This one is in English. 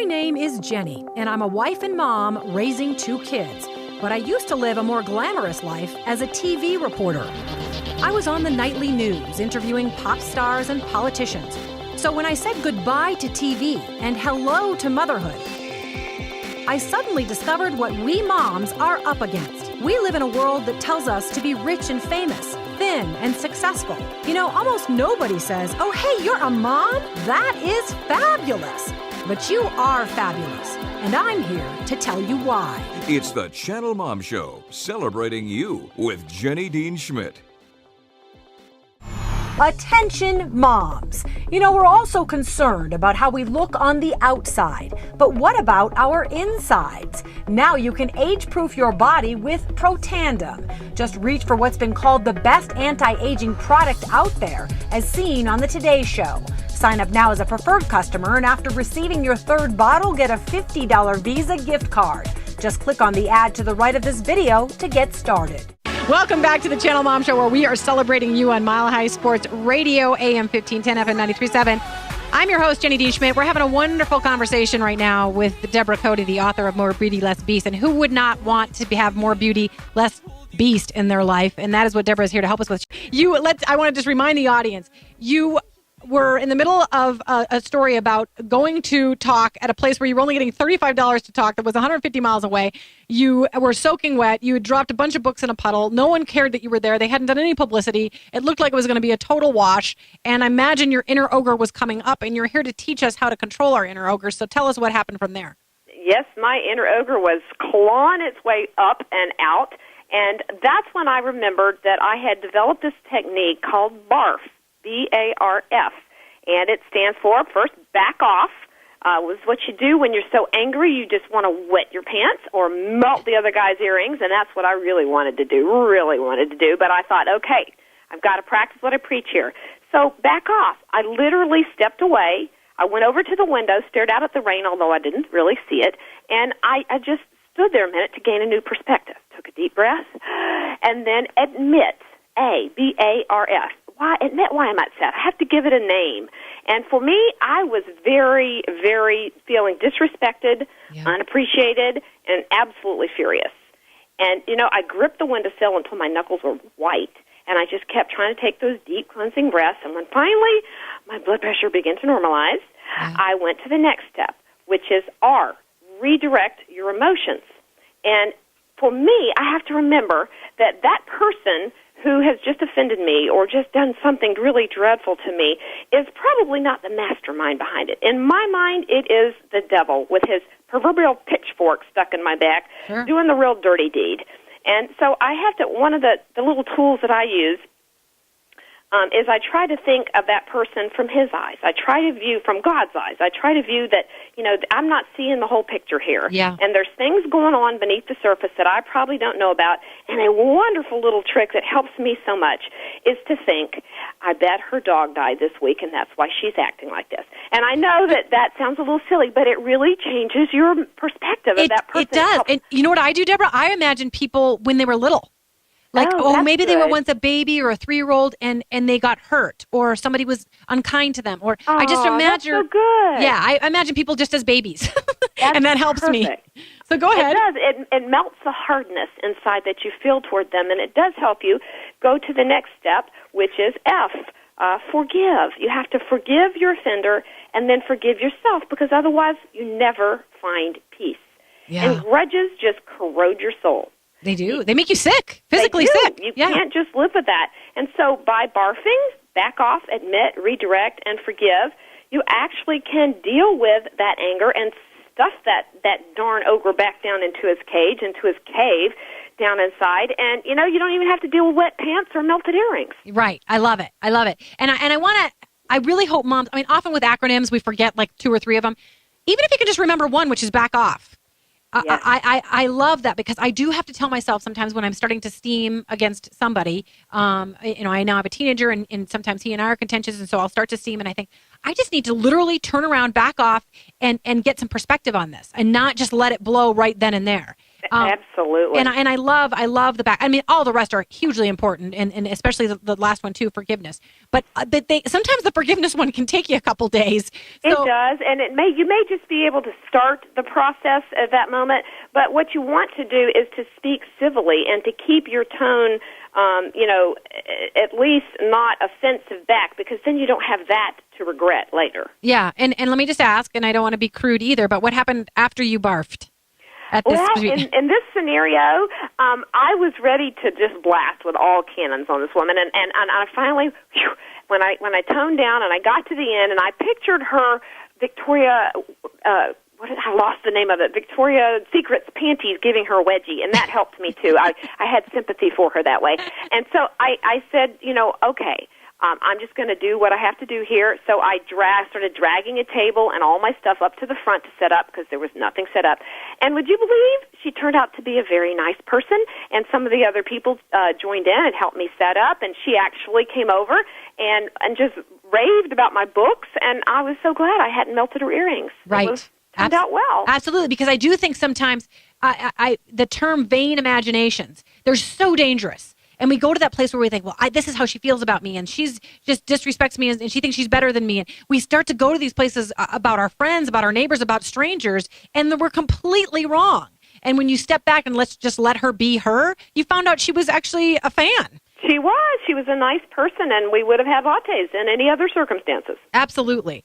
name is Jenny, and I'm a wife and mom raising 2 kids. But I used to live a more glamorous life as a TV reporter. I was on the nightly news interviewing pop stars and politicians. So when I said goodbye to TV and hello to motherhood, I suddenly discovered what we moms are up against. We live in a world that tells us to be rich and famous, thin and successful. You know, almost nobody says, "Oh, hey, you're a mom? That is fabulous." But you are fabulous, and I'm here to tell you why. It's the ChannelMom Show, celebrating you with Jenny Dean Schmidt. Attention moms. You know, we're also concerned about how we look on the outside, but what about our insides? Now you can age-proof your body with Protandim. Just reach for what's been called the best anti-aging product out there, as seen on the Today Show. Sign up now as a preferred customer, and after receiving your 3rd bottle, get a $50 Visa gift card. Just click on the ad to the right of this video to get started. Welcome back to the Channel Mom Show, where we are celebrating you on Mile High Sports Radio, AM 1510, FM 93.7. I'm your host, Jenny Dean Schmidt. We're having a wonderful conversation right now with Debora Coty, the author of More Beauty, Less Beast. And who would not want to have more beauty, less beast in their life? And that is what Debora is here to help us with. I want to just remind the audience, you were in the middle of a story about going to talk at a place where you were only getting $35 to talk that was 150 miles away. You were soaking wet. You had dropped a bunch of books in a puddle. No one cared that you were there. They hadn't done any publicity. It looked like it was going to be a total wash. And I imagine your inner ogre was coming up, and you're here to teach us how to control our inner ogre. So tell us what happened from there. Yes, my inner ogre was clawing its way up and out. And that's when I remembered that I had developed this technique called BARF. BARF, and it stands for, first, back off. Was what you do when you're so angry you just want to wet your pants or melt the other guy's earrings, and that's what I really wanted to do, but I thought, okay, I've got to practice what I preach here. So back off. I literally stepped away. I went over to the window, stared out at the rain, although I didn't really see it, and I just stood there a minute to gain a new perspective. Took a deep breath, and then admit, B-A-R-F. Admit why I'm upset. I have to give it a name. And for me, I was very, very feeling disrespected, unappreciated, and absolutely furious. And, you know, I gripped the windowsill until my knuckles were white, and I just kept trying to take those deep cleansing breaths. And when finally my blood pressure began to normalize, I went to the next step, which is R, redirect your emotions. And for me, I have to remember that that person who has just offended me or just done something really dreadful to me is probably not the mastermind behind it. In my mind, it is the devil with his proverbial pitchfork stuck in my back, doing the real dirty deed. And so I have to, one of the little tools that I use is I try to think of that person from his eyes. I try to view from God's eyes. I try to view that, you know, I'm not seeing the whole picture here. Yeah. And there's things going on beneath the surface that I probably don't know about. And a wonderful little trick that helps me so much is to think, I bet her dog died this week, and that's why she's acting like this. And I know that sounds a little silly, but it really changes your perspective of that person. It does. And you know what I do, Debora? I imagine people when they were little. Like, maybe they were once a baby or a 3-year-old and they got hurt, or somebody was unkind to them. Or I just imagine. That's so good. Yeah, I imagine people just as babies. And that helps me. So go ahead. It does. It melts the hardness inside that you feel toward them, and it does help you go to the next step, which is F, forgive. You have to forgive your offender and then forgive yourself, because otherwise you never find peace. Yeah. And grudges just corrode your soul. They do. They make you sick, physically sick. You can't just live with that. And so by barfing, back off, admit, redirect, and forgive, you actually can deal with that anger and stuff that darn ogre back down into his cage, into his cave down inside. And, you know, you don't even have to deal with wet pants or melted earrings. Right. I love it. I love it. And I really hope moms, I mean, often with acronyms, we forget like 2 or 3 of them. Even if you can just remember one, which is back off. Yes. I love that, because I do have to tell myself sometimes when I'm starting to steam against somebody, you know, I now have a teenager and sometimes he and I are contentious, and so I'll start to steam and I think, I just need to literally turn around, back off, and get some perspective on this and not just let it blow right then and there. Absolutely. And I love the back. I mean, all the rest are hugely important, and especially the last one too, forgiveness. But they sometimes the forgiveness one can take you a couple days. It does, and you may just be able to start the process at that moment. But what you want to do is to speak civilly and to keep your tone, at least not offensive back, because then you don't have that to regret later. Yeah, and let me just ask, and I don't want to be crude either, but what happened after you barfed? Well, in this scenario, I was ready to just blast with all cannons on this woman, and I finally, when I toned down and I got to the end, and I pictured her Victoria. I lost the name of it. Victoria's Secret's panties giving her a wedgie, and that helped me too. I had sympathy for her that way, and so I said, okay. I'm just going to do what I have to do here. So I started dragging a table and all my stuff up to the front to set up because there was nothing set up. And would you believe she turned out to be a very nice person, and some of the other people joined in and helped me set up, and she actually came over and just raved about my books, and I was so glad I hadn't melted her earrings. Right. Turned out well. Absolutely, because I do think sometimes the term vain imaginations, they're so dangerous. And we go to that place where we think, well, this is how she feels about me, and she's just disrespects me, and she thinks she's better than me. And we start to go to these places about our friends, about our neighbors, about strangers, and we're completely wrong. And when you step back and let her be her, you found out she was actually a fan. She was. She was a nice person, and we would have had lattes in any other circumstances. Absolutely.